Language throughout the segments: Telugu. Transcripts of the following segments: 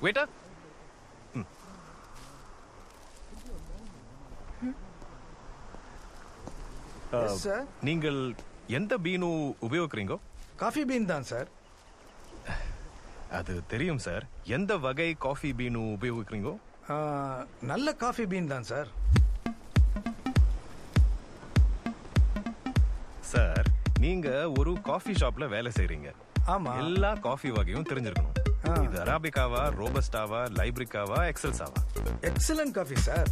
waiter. Yes, sir. நீங்கள் எந்த பீனு உபயோகிக்கிறீங்க? காஃபி பீன் தான் சார். அது தெரியும் சார். எந்த வகை காஃபி பீனு உபயோகிக்கிறீங்க? நல்ல காஃபி பீன் தான் சார். சார், நீங்க ஒரு காஃபி ஷாப்ல வேலை செய்றீங்க. ஆமா. எல்லா காஃபி வகையும் தெரிஞ்சிருக்கணும். இது அரபிகாவா, ரோபஸ்டாவா, லைப்ரிக்காவா, எக்ஸல்சாவா? Excellent coffee sir.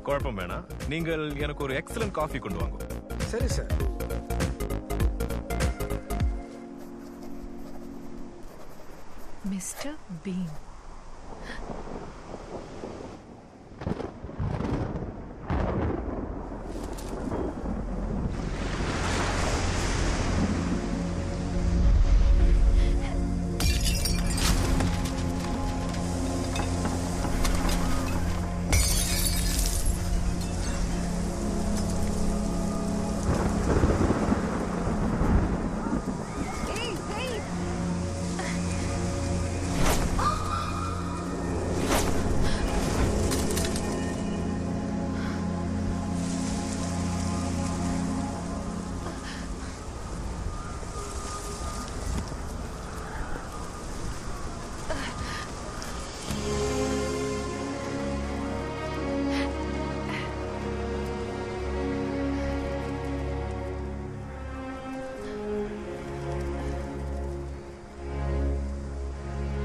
குழப்பம் வேணாம். நீங்கள் எனக்கு ஒரு எக்ஸலன்ட் காஃபி கொண்டு வாங்க. சரி sir. Mister been.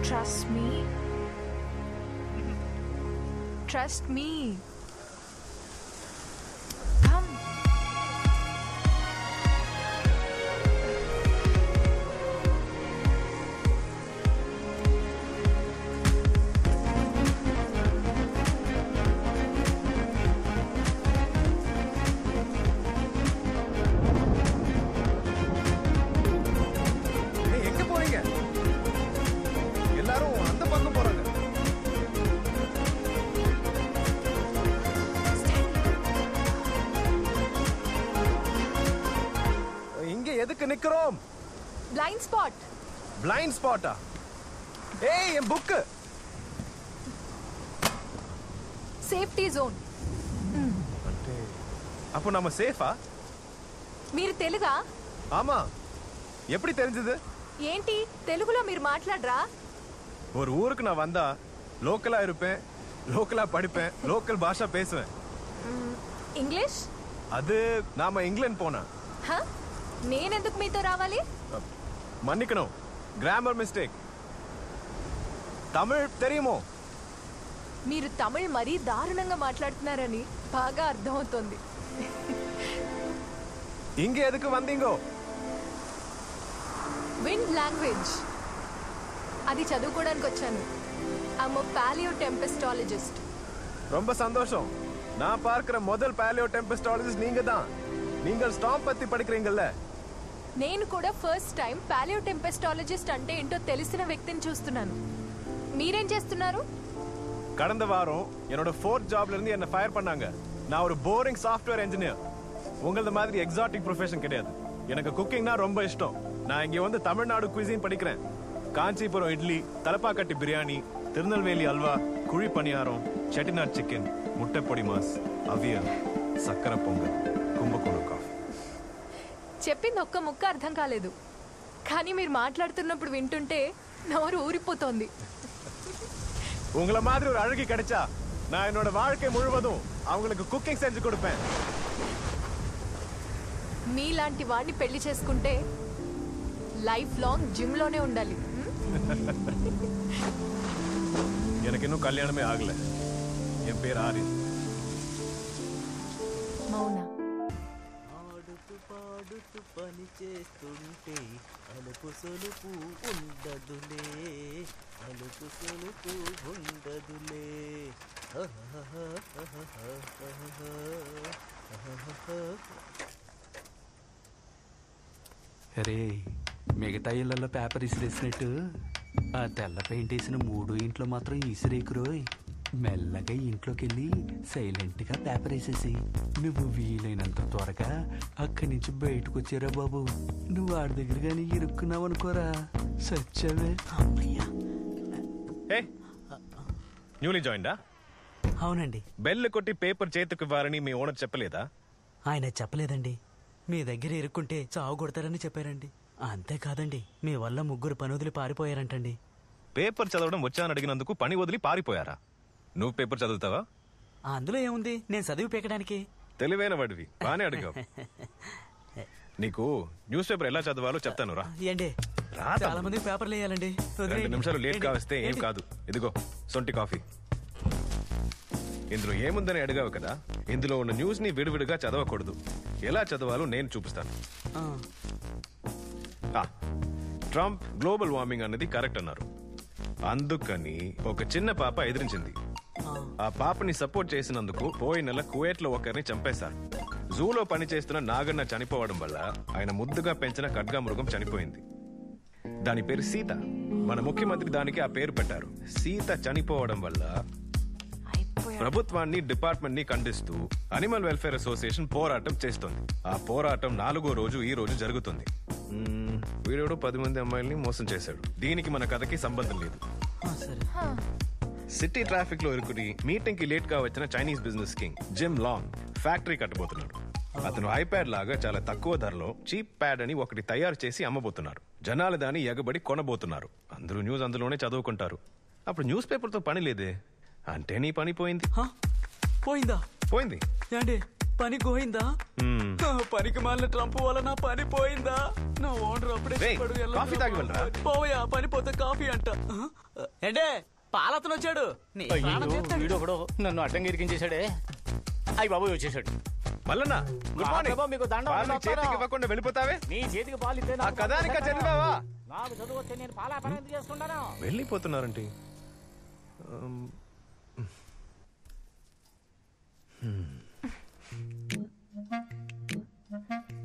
Trust me. Trust me. Come. எங்க போறீங்க? எல்லாரும் அந்த பக்கம் போறாங்க. இங்க எதுக்கு நிக்கிறோம்? Blind spot. பிளைண்ட் ஸ்பாட்டா? ஏய், என் புக். Safety zone. அப்போ நம்ம சேஃபா? మీరు తెలుగా? ஆமா. எப்படி தெரிஞ்சது? ఏంటి తెలుగులో మీరు మాట్లాడరా? ஒரு ஊருக்கு நான் வந்தா லோக்கலா இருப்பேன், லோக்கலா படிப்பேன், லோக்கல் பாஷா பேசுவேன். ఇంగ్లీష్? அது நாம இங்கிலாந்து போனா. నేనెందుకు మీతో రావాలి? மன்னிக்கணும், கிராமர் மிஸ்டேக். தமிழ் தெரியுமோ? మీరు తమిళ్ మరీ దారుణంగా మాట్లాడుతున్నారని బాగా అర్థమవుతోంది. இங்க எதுக்கு வந்தீங்கோ? విండ్ లాంగ్వేజ్ అది చదువుకోవడానికి వచ్చాను. I'm a paleotempestologist. ரொம்ப சந்தோஷம். நான் பார்க்கிற முதல் பாலியோ டெம்பெஸ்டாலஜிஸ்ட் நீங்க தான். நீங்கள் ஸ்டார்ம் பத்தி படிக்கிறீங்கல்ல? నేను కూడా ఫస్ట్ టైం పాలియో టెంపెస్టాలజిస్ట్ అంటే ఏంటో తెలిసిన వ్యక్తిని చూస్తున్నాను. మీరేం చేస్తున్నారు? கடந்த வாரம் என்னோட 4th ஜாப்ல இருந்து என்ன ஃபயர் பண்ணாங்க. நான் ஒரு போரிங் சாஃப்ட்வேர் இன்ஜினியர். உங்களது மாதிரி எக்ஸாட்டிக் ப்ரொஃபஷன் கிடையாது. எனக்கு குக்கிங்னா ரொம்ப இஷ்டம். நான் இங்க வந்து தமிழ்நாடு குயிசின் படிக்கிறேன். காஞ்சிபுரம் இட்லி, தலப்பாக்கட்டி பிரியாணி, திருநெல்வேலி அல்வா, குழி பணியாரம், செட்டிநாட் சிக்கன், முட்டை பொடி மாஸ், அவியல், சக்கரை பொங்கல், கும்பகோணம் காஃபி. చెప్పింది ఒక్క ముక్క అర్థం కాలేదు, కానీ మీరు మాట్లాడుతున్నప్పుడు వింటుంటే నోరు ఊరిపోతోంది. உங்களை மாதிரி ஒரு அழகி கிடைச்சா நான் என்னோட வாழ்க்கை முழுவதும் அவங்களுக்கு குக்கிங் செஞ்சு கொடுப்பேன். మీలాంటి వాడిని పెళ్లి చేసుకుంటే లైఫ్ లాంగ్ జిమ్ లోనే ఉండాలి. எனக்கு இன்னும் கல்யாணமே ஆகல. என் பேர் ஆரியன். మౌనా. ఆడుతూ పాడుతూ పని చేస్తుంటే అలుపు సొలుపు ఉండదులే, అలుపు సొలుపు ఉండదులే. అరే, మిగతా ఇళ్లలో పేపర్ ఇసిరేసినట్టు ఆ తెల్ల పెయింట్ వేసిన 3 ఇంట్లో మాత్రం ఇసిరేకురోయ్. మెల్లగా ఇంట్లోకి వెళ్ళి సైలెంట్ గా పేపర్ వేసేసి నువ్వు వీలైనంత త్వరగా అక్కడి నుంచి బయటకు వచ్చారా బాబు. నువ్వు వాడి దగ్గర కానీ ఇరుక్కున్నావు అనుకోరా సచ్చవే. అమ్మయ్యా. న్యూలీ జాయిన్డా? అవునండి. బెల్ కొట్టి పేపర్ చేతికి ఇవ్వాలని మీ ఓనర్ చెప్పలేదా? ఆయన చెప్పలేదండి. మీ దగ్గర ఇరుక్కుంటే చావు కొడతారని చెప్పారండి. అంతేకాదండి, మీ వల్ల 3 పని వదిలి పారిపోయారంటండి. పేపర్ చదవడం వచ్చానని అడిగినందుకు పని వదిలి పారిపోయారా? నువ్వు పేపర్ చదువుతావా? అందులో ఏముంది, నేను చదివి పీకడానికి. తెలివైన వాడివి, బానే అడిగావు. నీకు న్యూస్ పేపర్ ఎలా చదవాలో చెప్తాను రా. ఏంటి రా చాలా తమ్ముడు. మంది పేపర్లు వేయాలండి. 2 నిమిషాలు లేట్ కావస్తే ఏం కాదు. ఇదిగో సొంటి కాఫీ. ఇందులో ఏముందని అడిగావు కదా, ఇందులో ఉన్న న్యూస్ ని విడివిడిగా చదవకూడదు. ఎలా చదవాలో నేను చూపిస్తాను. ట్రంప్ గ్లోబల్ వార్మింగ్ అన్నది కరెక్ట్ అన్నారు. అందుకని ఒక చిన్న పాప ఎదిరించింది. ఆ పాపని సపోర్ట్ చేసినందుకు పోయిన నెల కువైట్ లో ఒకరిని చంపేశారు. జూలో పనిచేస్తున్న నాగన్న చనిపోవడం వల్ల ఆయన ముద్దుగా పెంచిన ఖడ్గా మృగం చనిపోయింది. దాని పేరు సీత. మన ముఖ్యమంత్రి దానికి ఆ పేరు పెట్టారు. సీత చనిపోవడం వల్ల ప్రభుత్వాన్ని, డిపార్ట్మెంట్ ని ఖండిస్తూ అనిమల్ వెల్ఫేర్ అసోసియేషన్ పోరాటం చేస్తోంది. ఆ పోరాటం 4వ రోజు ఈ రోజు జరుగుతుంది. వీడోడు 10 మంది అమ్మాయిల్ని మోసం చేశాడు. దీనికి మన కథకి సంబంధం లేదు. సిటీ ట్రాఫిక్ లో ఇరుకుని మీటింగ్ కి లేట్ గా వచ్చిన Chinese business king Jim Long factory కట్టబోతున్నాడు. అతను ఐప్యాడ్ లాగా చాలా తక్కువ ధరలో చీప్ ప్యాడ్ అని ఒకటి తయారు చేసి అమ్మబోతున్నారు. జనాలు దాన్ని ఎగబడి కొనబోతున్నారు. అందరూ న్యూస్ అందులోనే చదువుకుంటారు. అప్పుడు న్యూస్ పేపర్ తో పని లేదే. అంటే నీ పని పోయింది. పోయిందా? పోయింది. ఏంటి పని పోయిందా? పనికి మాలిన ట్రంప్ వల్ల నా పని పోయిందా? నా ఓనర్ అప్పుడే చెప్పాడు, కాఫీ తాగి వెళ్ళరా. పోయా పని పోతే కాఫీ అంట. ఏంటే పాలతను వచ్చాడు. వీడు ఒకడు నన్ను అడ్డంగా ఇరికించేశాడే. అయ్యి బాబు వచ్చేసాడు. Mallanna good morning. మీకు దండం పాలు చేతికి ఇవ్వకుండా వెళ్ళిపోతావే. నీ చేతికి పాలు ఇస్తే ఆ కథానిక చదివావా? నాకు చదువు వస్తే నేను పాల వ్యాపారం ఎందుకు చేసుకుంటాను? వెళ్ళిపోతున్నారంటే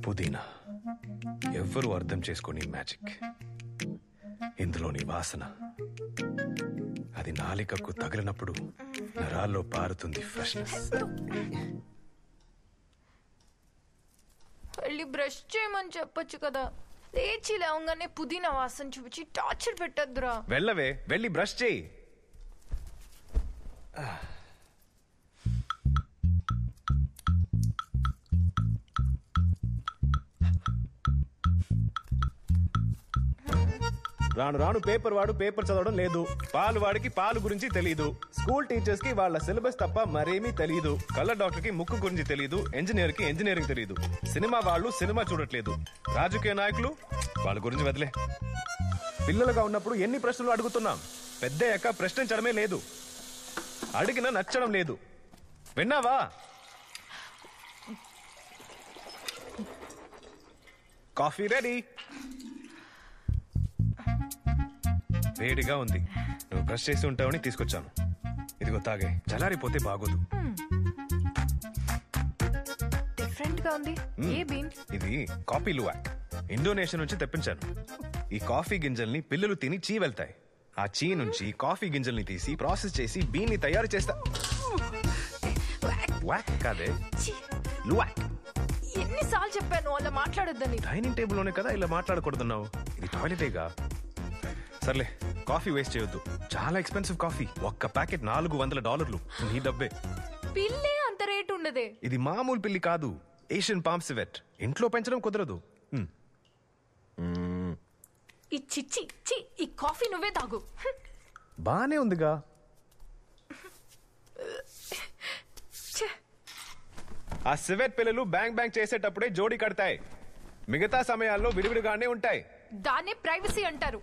పుదీనా ఎవ్వరూ అర్థం చేసుకోని మ్యాజిక్. ఇందులోని వాసన అది నాలికకు తగిలినప్పుడు నరాల్లో పారుతుంది ఫ్రెష్నెస్. వెళ్ళి బ్రష్ చేయమని చెప్పొచ్చు కదా. లేచి లేవగానే పుదీనా వాసన చూపించి టార్చర్ పెట్టద్దురా. వెళ్ళవే, వెళ్ళి బ్రష్ చేయి. రాను రాను పేపర్ వాడు పేపర్ చదవడం లేదు. పాలు వాడికి పాలు గురించి తెలియదు. స్కూల్ టీచర్స్ కి వాళ్ళ సిలబస్ తప్ప మరేమీ తెలియదు. కళ్ళ డాక్టర్ కి ముక్కు గురించి తెలియదు. ఇంజనీర్ కి ఇంజనీరింగ్ తెలియదు. సినిమా వాళ్ళు సినిమా చూడట్లేదు. రాజకీయ నాయకులు వాళ్ళ గురించి వదిలే. పిల్లలుగా ఉన్నప్పుడు ఎన్ని ప్రశ్నలు అడుగుతున్నాం. పెద్దయ్యాక ప్రశ్నించడమే లేదు. అడిగినా నచ్చడం లేదు. విన్నావా? Coffee ready. వేడిగా ఉంది. నువ్వు బ్రష్ చేసి ఉంటావని తీసుకొచ్చాను. ఇదిగో తాగే. చల్లారిపోతే బాగోదు. డిఫరెంట్ గా ఉంది. ఏ బీన్? ఇది కాఫీ లువాక్. ఇండోనేషియా నుంచి తెప్పించాను. ఈ కాఫీ గింజల్ని పిల్లలు తిని చీ వెళ్తాయి. ఆ చీ నుంచి కాఫీ గింజల్ని తీసి ప్రాసెస్ చేసి బీన్ ని తయారు చేస్తా. వాక్ కాదే, లువాక్. ఎన్నిసార్లు చెప్పాను అలా మాట్లాడొద్దని. డైనింగ్ టేబుల్ లోనే కదా ఇలా మాట్లాడకూడదున్నావు. ఇది టాయిలెటేగా. సర్లే, కాఫీ వేస్ట్ చేయొద్దు. చాలా ఎక్స్పెన్సివ్ కాఫీ. ఒక్క ప్యాకెట్ $400. నీ డబ్బే. పిల్లే అంత రేటు ఉండదే. ఇది మామూలు పిల్లి కాదు, ఏషియన్ పామ్ సివెట్. ఇంట్లో పెంచడం కుదరదు. ఈ చిచ్చి చి ఈ కాఫీ నువ్వే తాగు. బానే ఉందిగా. ఆ సివెట్ పిల్లలు బ్యాంగ్ బ్యాంగ్ చేసేటప్పుడే జోడి కడతాయి. మిగతా సమయాల్లో విడివిడిగానే ఉంటాయి. దాన్నే ప్రైవసీ అంటారు.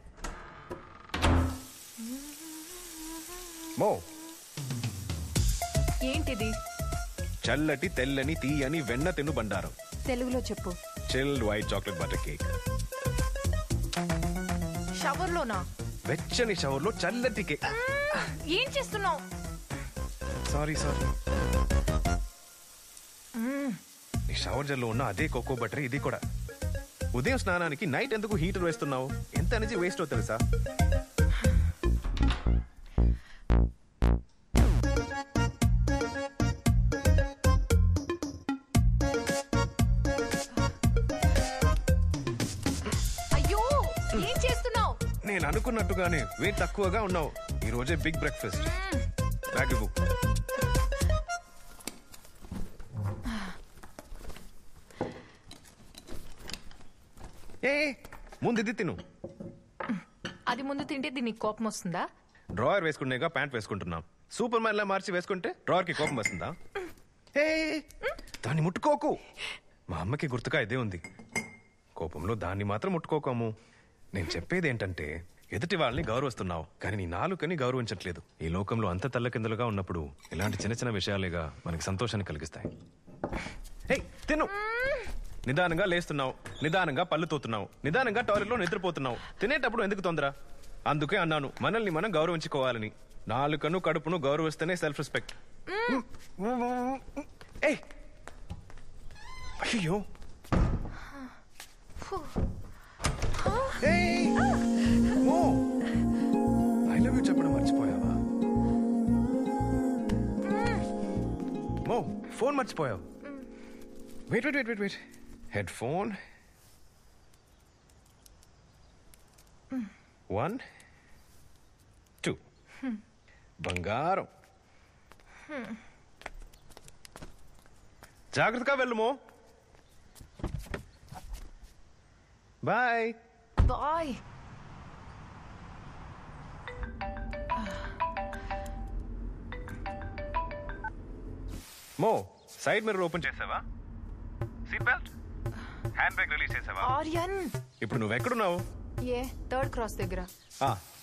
మో, ఏంటిది? చల్లటి తెల్లని తీయని వెన్న తిను బండారం. తెలుగులో చెప్పు. Chilled white chocolate butter cake. Shower లోనా? వెచ్చని షవర్ లో చల్లటి కేక్. ఏం చేస్తున్నావు? సారీ. ఈ షవర్ జెల్లో ఉన్న అదే కోకో బటర్ ఇది కూడా. ఉదయం స్నానానికి నైట్ ఎందుకు హీటర్ వేస్తున్నావు? ఎంత ఎనర్జీ వేస్ట్ అవుతుంది తెలుసా? నేను అనుకున్నట్టుగానే వెయిట్ తక్కువగా ఉన్నావు. ఈ రోజే బిగ్ బ్రేక్ఫాస్ట్. బ్యాగ్ ఇవ్వు. ఏ ముందు ఇది తిను. అది ముందు తింటే దీనికి కోపం వస్తుందా? డ్రాయర్ వేసుకునేగా ప్యాంట్ వేసుకుంటున్నాం. సూపర్ మ్యాన్ లా మార్చి వేసుకుంటే డ్రాయర్ కి కోపం వస్తుందా? ఏ దాన్ని ముట్టుకోకు. మా అమ్మకి గుర్తుగా ఇదే ఉంది. కోపంలో దాన్ని మాత్రం ముట్టుకోకము. నేను చెప్పేది ఏంటంటే ఎదుటి వాళ్ళని గౌరవిస్తున్నావు, కానీ నీ నాలుకని గౌరవించట్లేదు. ఈ లోకంలో అంత తల్లకిందులుగా ఉన్నప్పుడు ఇలాంటి చిన్న చిన్న విషయాలేగా మనకి సంతోషాన్ని కలిగిస్తాయి. హే తిను. నిదానంగా లేస్తున్నావు, నిదానంగా పళ్ళు తోతున్నావు, నిదానంగా టాయిలెట్లో నిద్రపోతున్నావు. తినేటప్పుడు ఎందుకు తొందర? అందుకే అన్నాను మనల్ని మనం గౌరవించుకోవాలని. నాలుకను కడుపును గౌరవిస్తేనే సెల్ఫ్ రెస్పెక్ట్. అయ్యో ఐ లవ్ యూ చెప్పడం మర్చిపోయావా? మో ఫోన్ మర్చిపోయావు. Wait wait wait wait wait head phone 1 2 బంగారం. జాగ్రత్తగా వెళ్ళుమో. Bye bye. మో సైడ్ మిర్రర్ ఓపెన్ చేసావా? Seat belt, hand brake release చేసావా? ఆర్యన్, ఇప్పుడు నువ్వు ఎక్కడున్నావు? ఏ థర్డ్ క్రాస్ దగ్గర.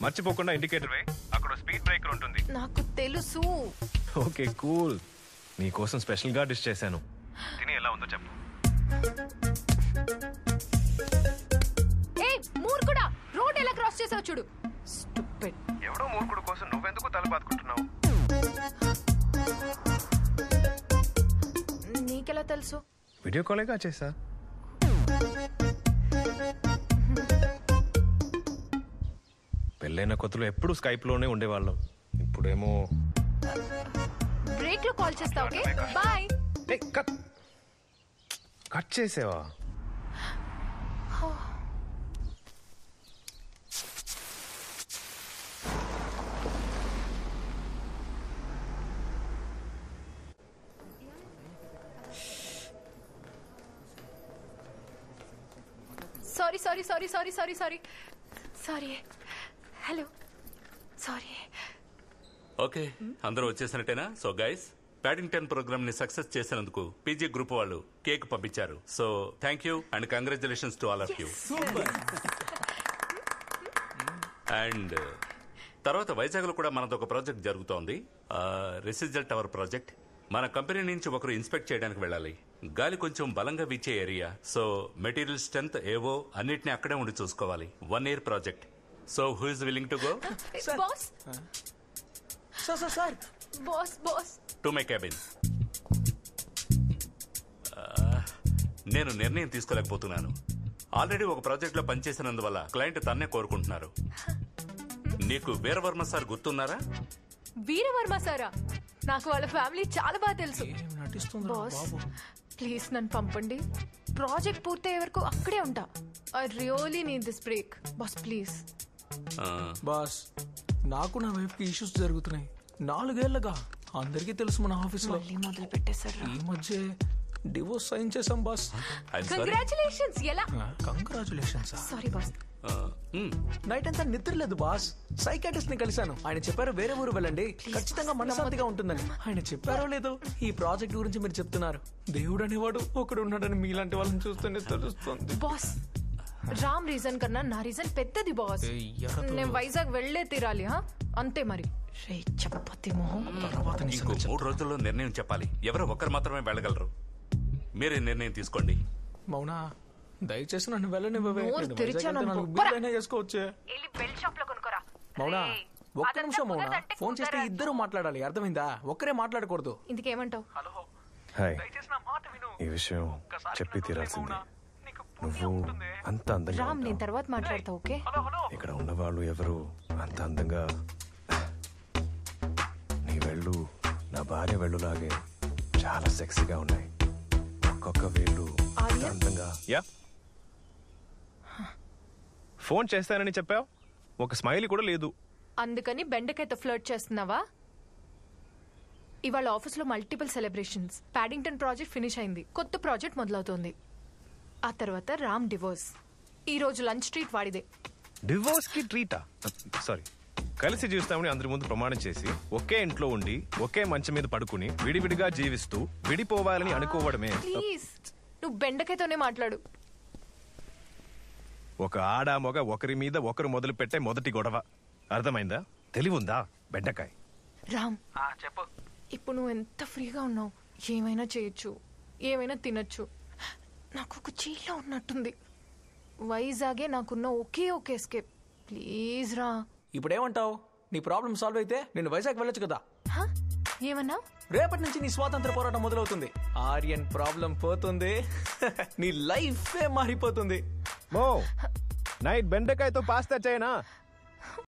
మర్చిపోకుండా ఇండికేటర్ వే, అక్కడ స్పీడ్ బ్రేకర్ ఉంటుంది. నాకు తెలుసు. Okay cool. నీ కోసం స్పెషల్ గా డిష్ చేశాను. తిని ఎలా ఉందో చెప్పు. ఏ మూర్ఖుడా, రోడ్ ఎలా క్రాస్ చేసావు చూడు. స్టూపిడ్. ఎవడో మూర్ఖుడు కోసం నువ్వెందుకు తల బాదుకుంటున్నావు? నీకెలా తెలుసు? వీడియో కాలేగా చేసా. పెళ్ళైన కొత్తలో ఎప్పుడు స్కైప్ లోనే ఉండేవాళ్ళం. ఇప్పుడేమో బ్రేక్ లో కాల్ చేస్తా. Okay bye. కట్ చేసావా? Sorry sorry sorry sorry sorry sorry sorry. Hello sorry. Okay, అందరూ వచ్చేసినట్టేనా? సో గైస్, ప్యాడింగ్టన్ ప్రోగ్రామ్ ని సక్సెస్ చేసినందుకు పీజీ గ్రూప్ వాళ్ళు కేక్ పంపించారు. So thank you and congratulations to all of you. And తర్వాత వైజాగ్ లో కూడా మనది ఒక ప్రాజెక్ట్ జరుగుతోంది, రెసిడెన్షియల్ టవర్ ప్రాజెక్ట్. మన కంపెనీ నుంచి ఒకరు ఇన్స్పెక్ట్ చేయడానికి వెళ్ళాలి. గాలి కొంచెం బలంగా వీచే ఏరియా, సో మెటీరియల్ స్ట్రెంత్ ఏవో అన్నిటిని అక్కడే ఉండి చూసుకోవాలి. 1 year project. So who is willing to go? Boss sir boss boss to my cabin. నేను నిర్ణయం తీసుకోలేకపోతున్నాను. ఆల్రెడీ ఒక ప్రాజెక్ట్ లో పనిచేసినందువల్ల క్లయింట్ తన్నే కోరుకుంటున్నారు. నీకు వీరవర్మ సార్ గుర్తున్నారా? వీరవర్మ సారా? నాకు వాళ్ళ ఫ్యామిలీ చాలా బాగా తెలుసు. బాస్ ప్లీజ్ నన్ను పంపండి. ప్రాజెక్ట్ పూర్తయ్యే వరకు అక్కడే ఉంటా. I really need this break. Boss please. Boss, నాకు నా వైఫ్ కి ఇష్యూస్ జరుగుతున్నాయి 4 ఏళ్లుగా. అందరికీ తెలుసు మన ఆఫీస్ లో. మళ్ళీ మొదలు పెట్టేశారు. ఈ మధ్య డివోర్స్ సైన్ చేసాం బాస్. కంగ్రాచులేషన్స్. ఎలా? కంగ్రాచులేషన్స్. Sorry boss. నైట్ అంతా నిద్ర లేదు బాస్. సైకాట్రిస్ట్ ని కలిశాను. ఆయన చెప్పారు వేరే ఊరు వెళ్ళండి, ఖచ్చితంగా మనశ్శాంతిగా ఉంటుందని. ఆయన చెప్పారో లేదో ఈ ప్రాజెక్ట్ గురించి మీరు చెప్తున్నారు. దేవుడు అనేవాడు ఒకడు ఉన్నాడని మీలాంటి వాళ్ళని చూస్తేనే తెలుస్తుంది. బాస్, రామ్ రీజన్ కన్నా నా రీజన్ పెద్దది బాస్. నేను వైజాగ్ వెళ్లే తీరాలి. అంతే మరి. చపాతి మొహం. ఇంకో 3 రోజుల్లో నిర్ణయం చెప్పాలి. ఎవరో ఒకరు మాత్రమే వెళ్ళగలరు. మీరే నిర్ణయం తీసుకోండి. మౌనా, దయచేసి నన్ను వెళ్ళనివ్వవే. చేసుకోవచ్చే. మౌనా, ఒక్క నిమిషం మౌనా. ఫోన్ చేస్తే ఇద్దరు మాట్లాడాలి, అర్థమైందా? ఒక్కరే మాట్లాడకూడదు. ఇందుకేమంటావు? హాయ్, ఈ విషయం చెప్పి తీరాల్సిందే. నువ్వు అంత అందంగా రామ్, నేను తర్వాత మాట్లాడతా. ఓకే? ఇక్కడ ఉన్న వాళ్ళు ఎవరు అంత అందంగా. నీ వెళ్ళు నా భార్య వెళ్ళులాగే చాలా సెక్సీగా ఉన్నాయి. ఒక్కొక్క వేళ్ళు అందంగా. యా, ఫోన్ చేస్తానని చెప్పావు, ఒక స్మైల్ కూడా లేదు. అందుకని బెండకాయతో ఫ్లర్ట్ చేస్తున్నావా? ఇవాళ ఆఫీస్లో మల్టిపుల్ సెలబ్రేషన్స్. ప్యాడింగ్టన్ ప్రాజెక్ట్ ఫినిష్ అయింది, కొత్త ప్రాజెక్ట్ మొదలవుతోంది. ఆ తర్వాత రామ్ డివోర్స్. ఈ రోజు లంచ్ ట్రీట్ వాడిదే. డివోర్స్ కి ట్రీటా? సారీ, కలిసి జీవిస్తామని అందరి ముందు ప్రమాణం చేసి ఒకే ఇంట్లో ఉండి ఒకే మంచం మీద పడుకుని విడివిడిగా జీవిస్తూ విడిపోవాలని అనుకోవడమే. ప్లీజ్ నువ్వు బెండకాయతోనే మాట్లాడు. ఒక ఆడ మొగ ఒకరి మీద ఒకరు మొదలు పెట్టే మొదటి గొడవ. అర్థమైందా? తెలివుందా బెండకాయ? రామ్ చెప్పు. ఇప్పుడు నువ్వు ఎంత ఫ్రీగా ఉన్నావు, ఏమైనా చేయొచ్చు, ఏమైనా తినొచ్చు. నాకు ఒక చీలో ఉన్నట్టుంది. వైజాగే నాకున్న ఒకే ఒక ఎస్కేప్. ప్లీజ్ రా. ఇప్పుడేమంటావు? నీ ప్రాబ్లం సాల్వ్ అయితే నేను వైజాగ్ వెళ్ళొచ్చు కదా. హ? ఏమన్నా? రేపటి నుంచి నీ స్వాతంత్ర పోరాటం మొదలవుతుంది. ఆర్యన్ ప్రాబ్లం పోతుంది. నీ లైఫే మారిపోతుంది. మో నైట్ బెండకాయతో పాస్తా చేయనా?